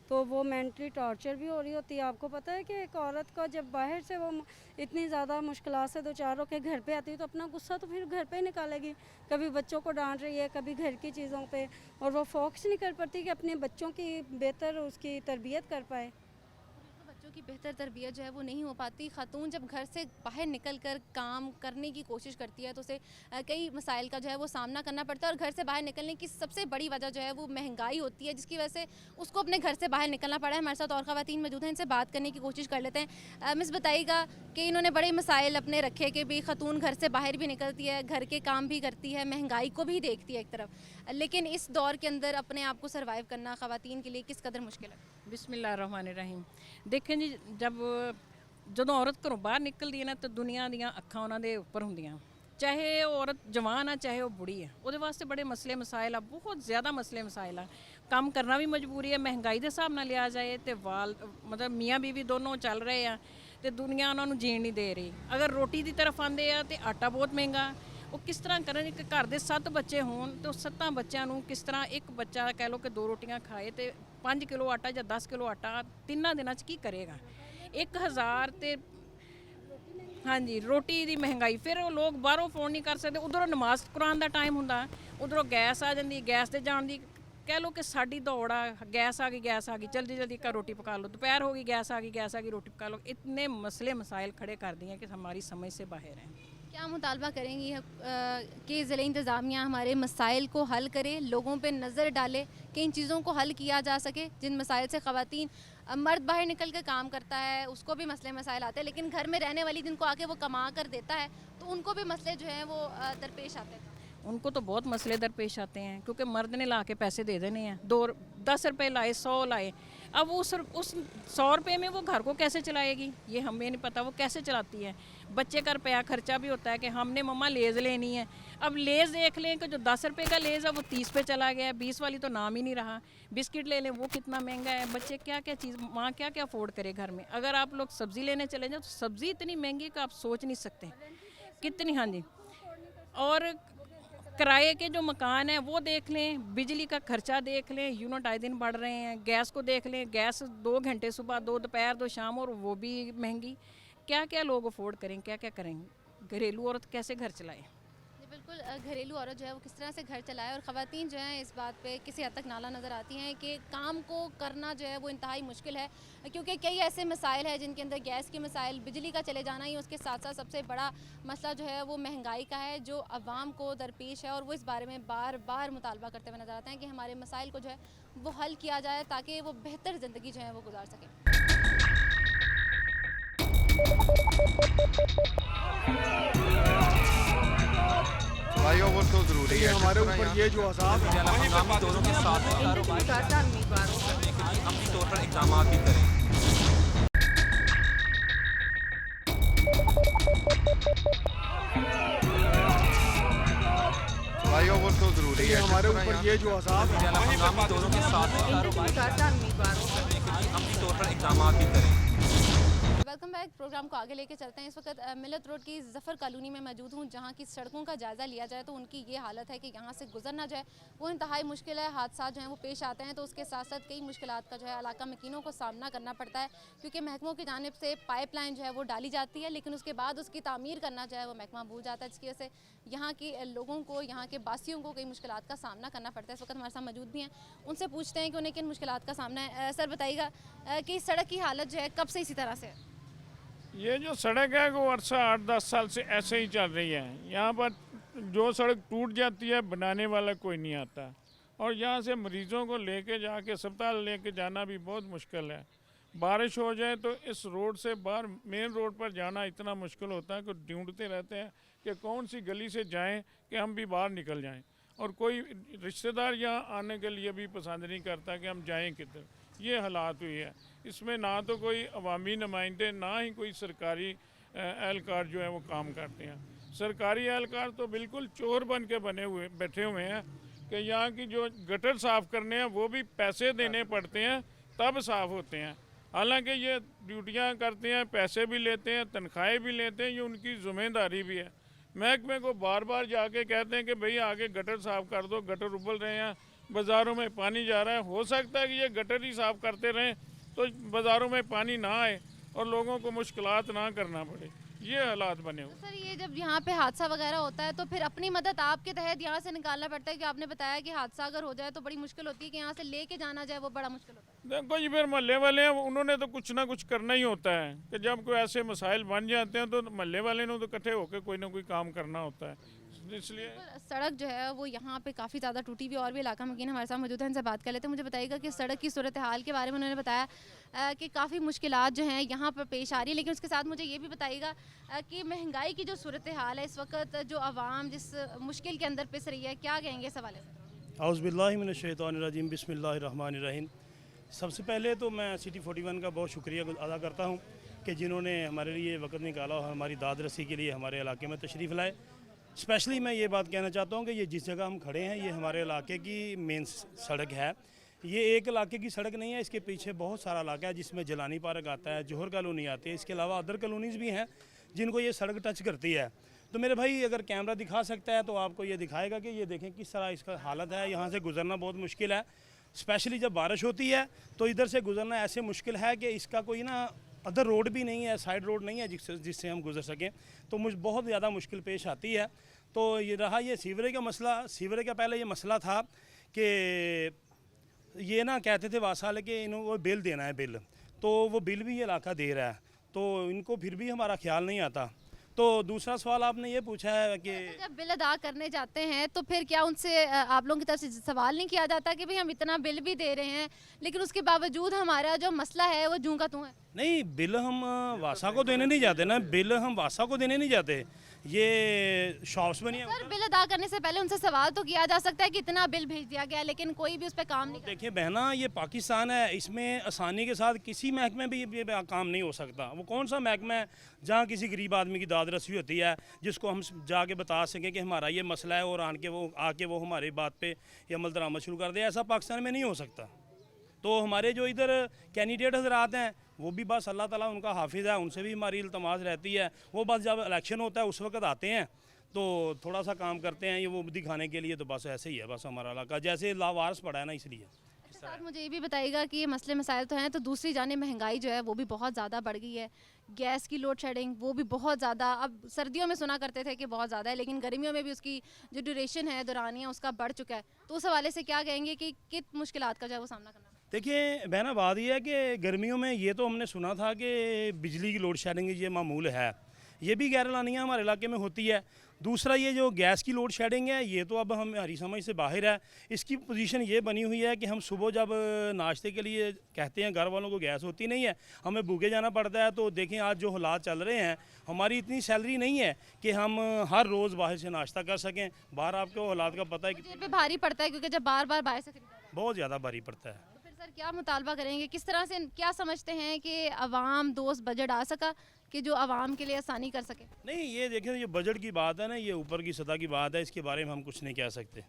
[SPEAKER 8] तो वो मेंटली टॉर्चर भी हो रही होती है। आपको पता है कि एक औरत को जब बाहर से वो इतनी ज़्यादा मुश्किलात से दो चार होकर घर पे आती है, तो अपना गुस्सा तो फिर घर पे ही निकालेगी। कभी बच्चों को डांट रही है, कभी घर की चीज़ों पे, और वो फोकस नहीं कर पाती कि अपने बच्चों की बेहतर उसकी तरबियत कर पाए।
[SPEAKER 3] बच्चों की बेहतर तरबियत जो है वो नहीं हो पाती। ख़ातून जब घर से बाहर निकल कर काम करने की कोशिश करती है तो उसे कई मसाइल का जो है वो सामना करना पड़ता है। और घर से बाहर निकलने की सबसे बड़ी वजह जो है वो महंगाई होती है, जिसकी वजह से उसको अपने घर से बाहर निकलना पड़ा है। हमारे साथ और ख़वातीन मौजूद हैं, इनसे बात करने की कोशिश कर लेते हैं। मिस बताइएगा कि इन्होंने बड़े मसाइल अपने रखे कि भाई ख़ातून घर से बाहर भी निकलती है, घर के काम भी करती है, महंगाई को भी देखती है एक तरफ, लेकिन इस दौर के अंदर अपने आप को सर्वाइव करना ख़वातीन के लिए किस कदर मुश्किल है?
[SPEAKER 11] बिस्मिल्लाहिर्रहमानिर्रहीम। देखें जी, ਜਦੋਂ ਔਰਤ ਘਰੋਂ ਬਾਹਰ ਨਿਕਲਦੀ ਹੈ ਨਾ ਤਾਂ ਦੁਨੀਆ ਦੀਆਂ ਅੱਖਾਂ ਉਹਨਾਂ ਦੇ ਉੱਪਰ ਹੁੰਦੀਆਂ, ਚਾਹੇ ਉਹ ਔਰਤ ਜਵਾਨ ਆ ਚਾਹੇ ਉਹ ਬੁੜੀ ਹੈ, ਉਹਦੇ ਵਾਸਤੇ ਬੜੇ ਮਸਲੇ ਮਸਾਇਲ ਆ, ਬਹੁਤ ਜ਼ਿਆਦਾ ਮਸਲੇ ਮਸਾਇਲ ਆ। ਕੰਮ ਕਰਨਾ ਵੀ ਮਜਬੂਰੀ ਹੈ, ਮਹਿੰਗਾਈ ਦੇ ਹਿਸਾਬ ਨਾਲ ਲਿਆ ਜਾਏ ਤੇ ਮਤਲਬ ਮੀਆਂ ਬੀਵੀ ਦੋਨੋਂ ਚੱਲ ਰਹੇ ਆ ਤੇ ਦੁਨੀਆ ਉਹਨਾਂ ਨੂੰ ਜੀਣ ਨਹੀਂ ਦੇ ਰਹੀ। ਅਗਰ ਰੋਟੀ ਦੀ ਤਰਫ ਆਉਂਦੇ ਆ ਤੇ ਆਟਾ ਬਹੁਤ ਮਹਿੰਗਾ, ਉਹ ਕਿਸ ਤਰ੍ਹਾਂ ਕਰਨ? ਇੱਕ ਘਰ ਦੇ 7 ਬੱਚੇ ਹੋਣ ਤੇ ਉਹ 7 ਬੱਚਿਆਂ ਨੂੰ ਕਿਸ ਤਰ੍ਹਾਂ, ਇੱਕ ਬੱਚਾ ਕਹਿ ਲਓ ਕਿ 2 ਰੋਟੀਆਂ ਖਾਏ ਤੇ 5 ਕਿਲੋ ਆਟਾ ਜਾਂ 10 ਕਿਲੋ ਆਟਾ 3 ਦਿਨਾਂ 'ਚ ਕੀ ਕਰੇਗਾ? 1000 ਤੇ ਹਾਂਜੀ ਰੋਟੀ ਦੀ ਮਹਿੰਗਾਈ। ਫਿਰ ਉਹ ਲੋਕ ਬਾਹਰੋਂ ਫੋਨ ਨਹੀਂ ਕਰ ਸਕਦੇ, ਉਧਰੋਂ ਨਮਾਜ਼ ਕੁਰਾਨ ਦਾ ਟਾਈਮ ਹੁੰਦਾ, ਉਧਰੋਂ ਗੈਸ ਆ ਜਾਂਦੀ, ਗੈਸ ਤੇ ਜਾਣ ਦੀ ਕਹਿ ਲਓ ਕਿ ਸਾਡੀ ਦੌੜ ਆ, ਗੈਸ ਆ ਗਈ ਜਲਦੀ ਜਲਦੀ का रोटी पका लो, दोपहर होगी गैस आ गई रोटी पका लो। इतने मसले मसाइल खड़े कर दिए कि हमारी समझ से बाहर हैं।
[SPEAKER 3] क्या मुतालबा करेंगी कि ज़िला इंतज़ामिया हमारे मसाइल को हल करे, लोगों पे नज़र डाले कि इन चीज़ों को हल किया जा सके? जिन मसाइल से ख़वातीन, मर्द बाहर निकल कर काम करता है उसको भी मसले मसाइल आते हैं, लेकिन घर में रहने वाली जिनको आके वो कमा कर देता है तो उनको भी मसले जो हैं वो दरपेश आते हैं।
[SPEAKER 11] उनको तो बहुत मसले दरपेश आते हैं, क्योंकि मर्द ने ला के पैसे दे देने हैं, 10 रुपये लाए, 100 लाए, अब उस 100 रुपये में वो घर को कैसे चलाएगी ये हमें नहीं पता, वो कैसे चलाती है। बच्चे का रुपया खर्चा भी होता है कि हमने मम्मा लेज़ लेनी है, अब लेज़ देख लें कि जो 10 रुपये का लेज़ है वो 30 पे चला गया, 20 वाली तो नाम ही नहीं रहा। बिस्किट ले लें, वो कितना महंगा है, बच्चे क्या क्या चीज़, माँ क्या क्या अफोर्ड करे घर में। अगर आप लोग सब्ज़ी लेने चले जाओ तो सब्ज़ी इतनी महंगी कि आप सोच नहीं सकते कितनी। हाँ जी, और किराए के जो मकान हैं वो देख लें, बिजली का खर्चा देख लें, यूनिट आए दिन बढ़ रहे हैं, गैस को देख लें, गैस 2 घंटे सुबह, 2 दोपहर, 2 शाम, और वो भी महंगी। क्या क्या लोग अफोर्ड करेंगे, क्या क्या करेंगे? घरेलू औरत कैसे घर चलाए?
[SPEAKER 3] बिल्कुल, घरेलू औरत जो है वो किस तरह से घर चलाए, और ख़वातीन जो हैं इस बात पे किसी हद तक नाला नज़र आती हैं कि काम को करना जो है वो इंतहाई मुश्किल है, क्योंकि कई ऐसे मसाइल हैं जिनके अंदर गैस के मसाइल, बिजली का चले जाना ही, उसके साथ साथ सबसे बड़ा मसला जो है वो महंगाई का है जो अवाम को दरपेश है। और वो इस बारे में बार बार मुतालबा करते हुए नज़र आते हैं कि हमारे मसाइल को जो है वो हल किया जाए ताकि वो बेहतर ज़िंदगी जो है वो गुजार सकें।
[SPEAKER 4] भाई वो तो ज़रूरी है
[SPEAKER 2] हमारे ऊपर ये जो अज़ाब है,
[SPEAKER 1] हम दोनों के साथ अमली तौर पर इक़दाम भी करें।
[SPEAKER 4] भाई वो तो ज़रूरी है
[SPEAKER 2] हमारे ऊपर ये जो अज़ाब है,
[SPEAKER 1] हम दोनों के साथ अमली तौर पर इक़दाम भी करें।
[SPEAKER 3] वेलकम बैक है प्रोग्राम को आगे लेके चलते हैं। इस वक्त मिलत रोड की जफ़र कॉलोनी में मौजूद हूँ, जहाँ की सड़कों का जायज़ा लिया जाए तो उनकी ये हालत है कि यहाँ से गुजरना जो है वो इंतहाई मुश्किल है। हादसा जो है वो पेश आते हैं, तो उसके साथ साथ कई मुश्किलात का जो है इलाका मकीनों को सामना करना पड़ता है, क्योंकि महकमों की जानिब से पाइपलाइन जो है वो डाली जाती है, लेकिन उसके बाद उसकी तामीर करना जो है वो महकमा भूल जाता है, जिसकी वजह से यहाँ के लोगों को, यहाँ के बासियों को कई मुश्किलात का सामना करना पड़ता है। इस वक्त हमारे साथ मौजूद भी हैं, उनसे पूछते हैं कि उन्हें किन मुश्किलात का सामना है। सर बताइएगा कि सड़क की हालत जो है कब से इसी तरह से है?
[SPEAKER 12] ये जो सड़क है वो अरसा 8-10 साल से ऐसे ही चल रही है। यहाँ पर जो सड़क टूट जाती है बनाने वाला कोई नहीं आता, और यहाँ से मरीज़ों को लेके जाके अस्पताल लेके जाना भी बहुत मुश्किल है। बारिश हो जाए तो इस रोड से बाहर मेन रोड पर जाना इतना मुश्किल होता है कि ढूंढते रहते हैं कि कौन सी गली से जाएं कि हम भी बाहर निकल जाएं, और कोई रिश्तेदार यहाँ आने के लिए भी पसंद नहीं करता कि हम जाएं किधर। ये हालात हुई है। इसमें ना तो कोई अवामी नुमाइंदे, ना ही कोई सरकारी एहलकार जो है वो काम करते हैं। सरकारी एहलकार तो बिल्कुल चोर बन के बैठे हुए हैं कि यहाँ की जो गटर साफ़ करने हैं वो भी पैसे देने पड़ते हैं तब साफ़ होते हैं। हालांकि ये ड्यूटियाँ करते हैं, पैसे भी लेते हैं, तनख्वाहें भी लेते हैं, ये उनकी ज़िम्मेदारी भी है। महकमे को बार बार जाके कहते हैं कि भाई आगे गटर साफ़ कर दो, गटर उबल रहे हैं, बाज़ारों में पानी जा रहा है। हो सकता है कि ये गटर ही साफ़ करते रहें तो बाज़ारों में पानी ना आए और लोगों को मुश्किलात ना करना पड़े। ये हालात बने हुए।
[SPEAKER 3] सर ये जब यहाँ पे हादसा वगैरह होता है तो फिर अपनी मदद आपके तहत यहाँ से निकालना पड़ता है, कि आपने बताया कि हादसा अगर हो जाए तो बड़ी मुश्किल होती है कि यहाँ से लेके जाना जाए, वो बड़ा मुश्किल होता है।
[SPEAKER 12] देखो ये फिर मोहल्ले वाले हैं, उन्होंने तो कुछ ना कुछ करना ही होता है कि जब कोई ऐसे मसाइल बन जाते हैं तो मोहल्ले वाले ने तो इकट्ठे होकर कोई ना कोई काम करना होता है। इसलिए
[SPEAKER 3] सड़क जो है वो यहाँ पे काफ़ी ज़्यादा टूटी हुई, और भी इलाका मकीन हमारे साथ मौजूद है, इनसे बात कर लेते हैं। मुझे बताइएगा कि सड़क की सूरत हाल के बारे में उन्होंने बताया कि काफ़ी मुश्किलात जो हैं यहाँ पर पेश आ रही है, लेकिन उसके साथ मुझे ये भी बताइएगा कि महंगाई की जो सूरत हाल है इस वक्त, जो आवाम जिस मुश्किल के अंदर पिस रही है, क्या कहेंगे इस हवाले से?
[SPEAKER 13] औज़ुबिल्लाहिमिनश्शैतानिर्रजीम बिस्मिल्लाहिर्रहमानिर्रहीम। सबसे पहले तो मैं सिटी 41 का बहुत शुक्रिया अदा करता हूँ कि जिन्होंने हमारे लिए वक्त निकाला और हमारी दाद रसी के लिए हमारे इलाके में तशरीफ़ लाए। स्पेशली मैं ये बात कहना चाहता हूँ कि ये जिस जगह हम खड़े हैं ये हमारे इलाके की मेन सड़क है। ये एक इलाके की सड़क नहीं है, इसके पीछे बहुत सारा इलाका है जिसमें जलानी पार्क आता है, जौहर कॉलोनी आती है, इसके अलावा अदर कॉलोनीज़ भी हैं जिनको ये सड़क टच करती है। तो मेरे भाई अगर कैमरा दिखा सकता है तो आपको ये दिखाएगा कि ये देखें किस तरह इसका हालत है। यहाँ से गुजरना बहुत मुश्किल है, स्पेशली जब बारिश होती है तो इधर से गुजरना ऐसे मुश्किल है कि इसका कोई ना अदर रोड भी नहीं है, साइड रोड नहीं है जिससे हम गुजर सकें, तो मुझे बहुत ज़्यादा मुश्किल पेश आती है। तो ये रहा ये सीवरेज का मसला। सीवरेज का पहले ये मसला था कि ये ना कहते थे वासाल कि इनको बिल देना है बिल, तो वो बिल भी ये इलाका दे रहा है, तो इनको फिर भी हमारा ख्याल नहीं आता। तो दूसरा सवाल आपने ये पूछा है कि
[SPEAKER 3] जब बिल अदा करने जाते हैं तो फिर क्या उनसे आप लोगों की तरफ से सवाल नहीं किया जाता कि भाई हम इतना बिल भी दे रहे हैं लेकिन उसके बावजूद हमारा जो मसला है वो जूं का तूं है?
[SPEAKER 13] नहीं, बिल हम वासा को देने नहीं जाते ना, बिल हम वासा को देने नहीं जाते, ये शॉप्स बनी है।
[SPEAKER 3] सर बिल अदा करने से पहले उनसे सवाल तो किया जा सकता है कि इतना बिल भेज दिया गया, लेकिन कोई भी उस पर काम नहीं करता।
[SPEAKER 13] देखिए बहना, ये पाकिस्तान है, इसमें आसानी के साथ किसी महकमे भी ये काम नहीं हो सकता। वो कौन सा महकमा है जहाँ किसी गरीब आदमी की दाद रसी होती है जिसको हम जाके बता सकें कि हमारा ये मसला है और आके वो हमारी बात पे ये अमल दरामद शुरू कर दे? ऐसा पाकिस्तान में नहीं हो सकता। तो हमारे जो इधर कैंडिडेट हजरात हैं वो भी बस अल्लाह ताला उनका हाफिज़ है, उनसे भी हमारी इल्तमास रहती है। वो बस जब इलेक्शन होता है उस वक्त आते हैं तो थोड़ा सा काम करते हैं ये वो दिखाने के लिए, तो बस ऐसे ही है बस हमारा इलाका, जैसे लावारस पड़ा है ना, इसलिए।
[SPEAKER 3] साथ मुझे ये भी बताइएगा कि ये मसले मसाइल तो हैं, तो दूसरी जाने महंगाई जो है वो भी बहुत ज़्यादा बढ़ गई है, गैस की लोड शेडिंग वो भी बहुत ज़्यादा, अब सर्दियों में सुना करते थे कि बहुत ज़्यादा है, लेकिन गर्मियों में भी उसकी जो ड्यूरेशन है, दौरानिया उसका बढ़ चुका है। तो उस हवाले से क्या कहेंगे कि कित मुश्किलात का जो है वो सामना करना?
[SPEAKER 13] देखिए बहना, बात यह है कि गर्मियों में ये तो हमने सुना था कि बिजली की लोड शेडिंग ये मामूल है, ये भी गैर लानिया हमारे इलाके में होती है। दूसरा ये जो गैस की लोड शेडिंग है ये तो अब हमारी समझ से बाहर है। इसकी पोजीशन ये बनी हुई है कि हम सुबह जब नाश्ते के लिए कहते हैं घर वालों को गैस होती नहीं है, हमें भूखे जाना पड़ता है। तो देखें आज जो हालात चल रहे हैं, हमारी इतनी सैलरी नहीं है कि हम हर रोज़ बाहर से नाश्ता कर सकें। बाहर आपको हालात का पता है कि
[SPEAKER 3] भारी पड़ता है, क्योंकि जब बार बार बाहर से
[SPEAKER 13] बहुत ज़्यादा भारी पड़ता है।
[SPEAKER 3] सर क्या मुतालबा करेंगे, किस तरह से क्या समझते हैं कि अवाम दोस्त बजट आ सका कि जो आवाम के लिए आसानी कर सके?
[SPEAKER 13] नहीं, ये देखें, ये बजट की बात है ना, ये ऊपर की सतह की बात है, इसके बारे में हम कुछ नहीं कह सकते।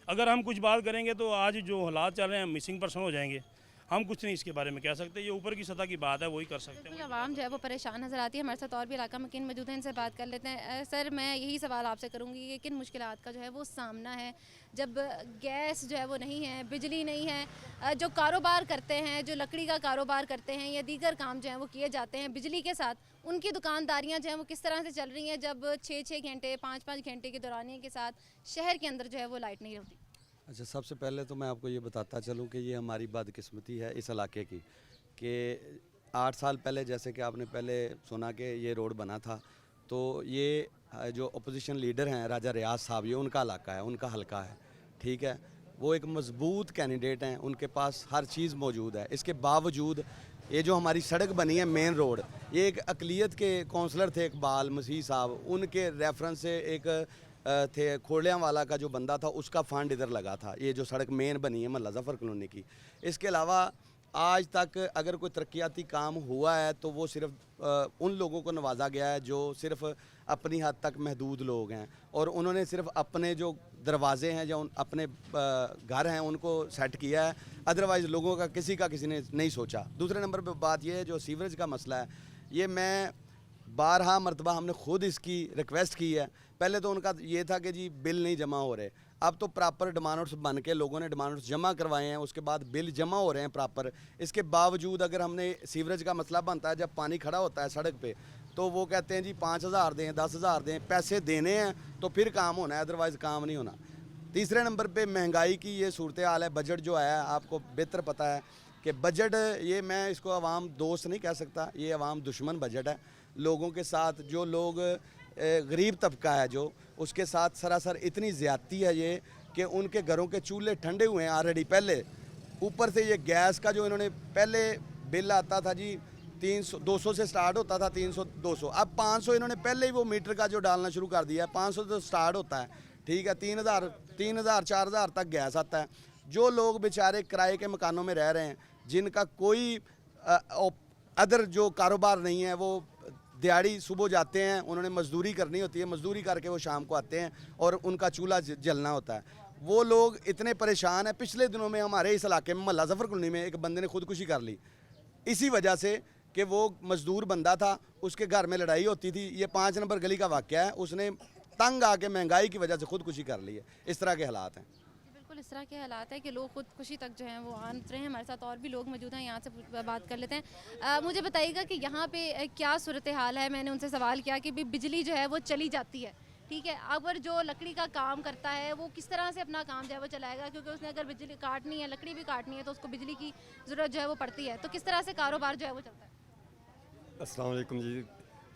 [SPEAKER 13] अगर हम कुछ बात करेंगे तो आज जो हालात चल रहे हैं मिसिंग पर्सन हो जाएंगे। हम कुछ नहीं इसके बारे में कह सकते, ये ऊपर की सतह की बात है, वही कर सकते हैं।
[SPEAKER 3] बिल्कुल आवाम जो है वो परेशान नज़र आती है। हमारे साथ और भी इलाका मकीन मौजूद है, इनसे बात कर लेते हैं। सर, मैं यही सवाल आपसे करूँगी कि किन मुश्किलात का जो है वो सामना है जब गैस जो है वो नहीं है, बिजली नहीं है, जो कारोबार करते हैं, जो लकड़ी का कारोबार करते हैं या दीगर काम जो है वो किए जाते हैं बिजली के साथ, उनकी दुकानदारियाँ जो हैं वो किस तरह से चल रही हैं जब 6-6 घंटे 5-5 घंटे की दौरानिए के साथ शहर के अंदर जो है वो लाइट नहीं होती?
[SPEAKER 14] अच्छा, सबसे पहले तो मैं आपको ये बताता चलूँ कि ये हमारी बदकिस्मती है इस इलाके की कि 8 साल पहले, जैसे कि आपने पहले सुना कि ये रोड बना था, तो ये जो अपोजिशन लीडर हैं राजा रियाज साहब, ये उनका इलाका है, उनका हलका है, ठीक है। वो एक मजबूत कैंडिडेट हैं, उनके पास हर चीज़ मौजूद है। इसके बावजूद ये जो हमारी सड़क बनी है मेन रोड, ये एक अकलियत के कौंसलर थे इकबाल मसीह साहब, उनके रेफरेंस से एक थे खोड़ियाँ वाला का जो बंदा था, उसका फंड इधर लगा था, ये जो सड़क मेन बनी है महल्ला ज़फ़र कॉलोनी की। इसके अलावा आज तक अगर कोई तरक्याती काम हुआ है तो वो सिर्फ उन लोगों को नवाजा गया है जो सिर्फ अपनी हद तक महदूद लोग हैं, और उन्होंने सिर्फ अपने जो दरवाजे हैं या अपने घर हैं उनको सेट किया है, अदरवाइज़ लोगों का किसी ने नहीं सोचा। दूसरे नंबर पे बात ये है जो सीवरेज का मसला है, ये मैं 12 मरतबा हमने खुद इसकी रिक्वेस्ट की है। पहले तो उनका ये था कि जी बिल नहीं जमा हो रहे, अब तो प्रॉपर डिमांड नोट्स बन के लोगों ने डिमांड नोट्स जमा करवाए हैं, उसके बाद बिल जमा हो रहे हैं प्रॉपर। इसके बावजूद अगर हमने सीवरेज का मसला बनता है, जब पानी खड़ा होता है सड़क पे, तो वो कहते हैं जी 5,000 दें, 10,000 दें, पैसे देने हैं तो फिर काम होना है, अदरवाइज़ काम नहीं होना। तीसरे नंबर पे महंगाई की ये सूरत हाल है। बजट जो आया आपको बेहतर पता है कि बजट, ये मैं इसको अवाम दोस्त नहीं कह सकता, ये अवाम दुश्मन बजट है। लोगों के साथ जो लोग गरीब तबका है जो, उसके साथ सरासर इतनी ज़्यादती है ये कि उनके घरों के चूल्हे ठंडे हुए हैं ऑलरेडी पहले। ऊपर से ये गैस का जो इन्होंने पहले बिल आता था जी 200 से स्टार्ट होता था, 300-200, अब 500 इन्होंने पहले ही वो मीटर का जो डालना शुरू कर दिया है। 500 तो स्टार्ट होता है, ठीक है, 3,000 4,000 तक गैस आता है। जो लोग बेचारे किराए के मकानों में रह रहे हैं, जिनका कोई अदर जो कारोबार नहीं है, वो दिहाड़ी सुबह जाते हैं, उन्होंने मजदूरी करनी होती है, मजदूरी करके वो शाम को आते हैं और उनका चूल्हा जलना होता है। वो लोग इतने परेशान हैं। पिछले दिनों में हमारे इस इलाके में महल्ला ज़फ़र कॉलोनी में एक बंदे ने खुदकुशी कर ली इसी वजह से कि वो मजदूर बंदा था, उसके घर में लड़ाई होती थी। ये 5 नंबर गली का वाक़या है, उसने तंग आके महंगाई की वजह से खुदकुशी कर ली है। इस तरह के हालात हैं।
[SPEAKER 3] बिल्कुल इस तरह के हालात है कि लोग खुदकुशी तक जो हैं वो आन उतरे हैं। हमारे साथ और भी लोग मौजूद हैं, यहाँ से बात कर लेते हैं। मुझे बताइएगा कि यहाँ पे क्या सूरत हाल है। मैंने उनसे सवाल किया कि बिजली जो है वो चली जाती है, ठीक है, अगर जो लकड़ी का काम करता है वो किस तरह से अपना काम जो है वो चलाएगा, क्योंकि उसने अगर बिजली काटनी है, लकड़ी भी काटनी है, तो उसको बिजली की ज़रूरत जो है वो पड़ती है। तो किस तरह से कारोबार जो है वो चलता है?
[SPEAKER 15] अस्सलाम वालेकुम जी।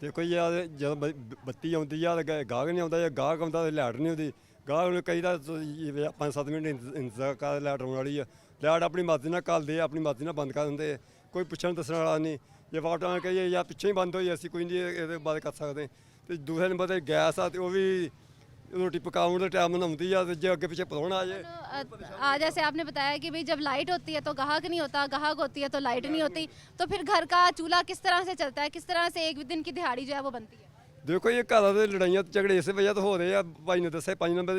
[SPEAKER 15] देखो यार, जब बत्ती आती है गाहक नहीं आता, गाहक आता लाइट नहीं होती। गाहक कई 5-7 मिनट इंतजार कर, लाइट आने वाली है, लाइट अपनी मर्जी ना घलते, अपनी मर्जी ना बंद कर देंगे, कोई पुछन दसने वाला नहीं। जे वाट आन कहिए या पिछे ही बंद होई, असीं कोई नहीं ये बात कर सकते। तो दूसरे नंबर पर गैस आ, वो भी रोटी पकाने का टाइम बनाती है, तो जे अगे पिछे परौना आ जाए।
[SPEAKER 3] आज जैसे आपने बताया कि भाई जब लाइट होती है तो गाहक नहीं होता, गाहक होती है तो लाइट नहीं होती, तो फिर घर का चूल्हा किस तरह से चलता है, किस तरह से एक दिन की दिहाड़ी जो है वो बनती है?
[SPEAKER 15] देखो ये घर से लड़ाइयाँ झगड़े इस वजह तो हो रहे हैं। भाई ने दसा 5 नंबर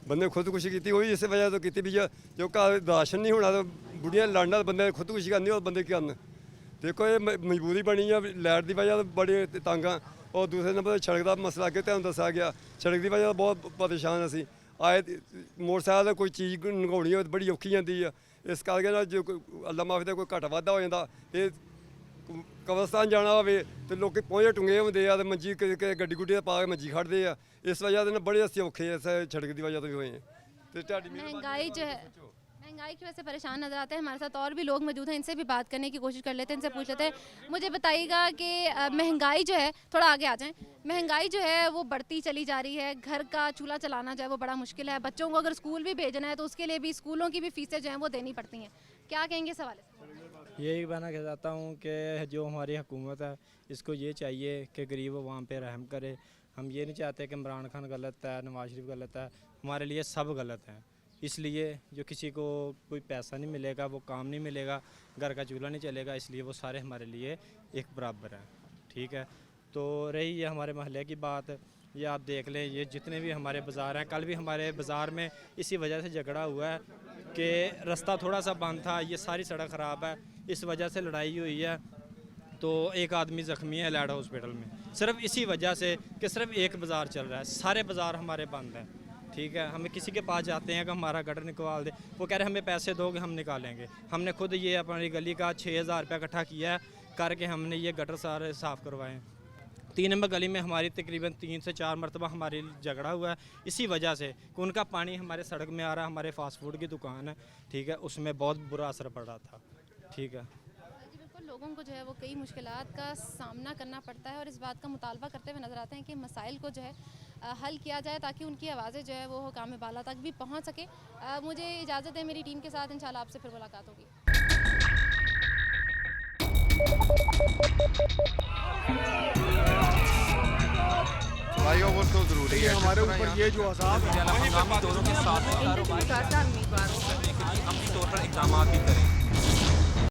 [SPEAKER 15] बंदे खुदकुशी की, वही इस वजह तो की भी, जो घर राशन नहीं होना तो बुढ़िया लड़ना, बंदे खुदकुशी करनी और बंदे की करन। देखो ये मजबूरी बनी है, लाइट की वजह बड़ी तंग हाँ। और दूसरे नंबर सड़क का मसला अगे तुम दसा गया, सड़क की वजह बहुत परेशान असी आए। मोटरसाइकिल कोई चीज़ नंगाउनी हो बड़ी औखी जाती है, इस करके ना जो अल्लाह माफी का कोई घट वाधा हो जाता। ये कब्रस्तान जाना हो तो लोग पहुँचे टुंगे होंगे आ, मंजी गड्डी गुड्डी पा के मंजी खड़ते हैं। इस वजह से बड़े असी औखे इस सड़क की वजह तो भी हुए हैं।
[SPEAKER 3] महंगाई जो है, महंगाई की वजह से परेशान नजर आते हैं। हमारे साथ और भी लोग मौजूद हैं, इनसे भी बात करने की कोशिश कर लेते हैं, इनसे पूछ लेते हैं। मुझे बताइएगा कि महंगाई जो है, थोड़ा आगे आ जाएं, महंगाई जो है वो बढ़ती चली जा रही है, घर का चूल्हा चलाना जो है वो बड़ा मुश्किल है, बच्चों को अगर स्कूल भी भेजना है तो उसके लिए भी स्कूलों की भी फीसें जो हैं वो देनी पड़ती हैं। क्या कहेंगे सवाल से?
[SPEAKER 16] यही कहना चाहता हूँ कि जो हमारी हुकूमत है इसको ये चाहिए कि गरीब अवाम पे रहम करे। हम ये नहीं चाहते कि इमरान खान गलत है, नवाज शरीफ गलत है, हमारे लिए सब गलत हैं। इसलिए जो किसी को कोई पैसा नहीं मिलेगा, वो काम नहीं मिलेगा, घर का चूल्हा नहीं चलेगा, इसलिए वो सारे हमारे लिए एक बराबर हैं, ठीक है। तो रही ये हमारे महल्ले की बात, ये आप देख लें, ये जितने भी हमारे बाज़ार हैं, कल भी हमारे बाज़ार में इसी वजह से झगड़ा हुआ है कि रास्ता थोड़ा सा बंद था, ये सारी सड़क ख़राब है, इस वजह से लड़ाई हुई है। तो एक आदमी ज़ख्मी है लैड हॉस्पिटल में, सिर्फ इसी वजह से कि सिर्फ एक बाज़ार चल रहा है, सारे बाज़ार हमारे बंद हैं। ठीक है, हमें किसी के पास जाते हैं कि हमारा गटर निकाल दे, वो कह रहे हैं हमें पैसे दोगे हम निकालेंगे। हमने खुद ये अपनी गली का 6000 रुपया इकट्ठा किया है करके हमने ये गटर सारे साफ़ करवाए हैं। 3 नंबर गली में हमारी तकरीबन 3 से 4 मरतबा हमारी झगड़ा हुआ है इसी वजह से कि उनका पानी हमारे सड़क में आ रहा है। हमारे फास्ट फूड की दुकान है, ठीक है, उसमें बहुत बुरा असर पड़ रहा था। ठीक है
[SPEAKER 3] जी बिल्कुल, लोगों को जो है वो कई मुश्किलात का सामना करना पड़ता है और इस बात का मुतालबा करते हुए नज़र आते हैं कि मसाइल को जो है हल किया जाए ताकि उनकी आवाज़ें जो है वो हुकाम बाला तक भी पहुंच सके। मुझे इजाज़त है, मेरी टीम के साथ इंशाल्लाह आपसे फिर मुलाकात होगी।
[SPEAKER 4] फ्लाईओवर तो ज़रूरी है,
[SPEAKER 2] हमारे ऊपर ये जो अज़ाब
[SPEAKER 1] हंगामी दौरों के साथ कारोबार करने के लिए अमली तौर पर इक़दाम भी करें।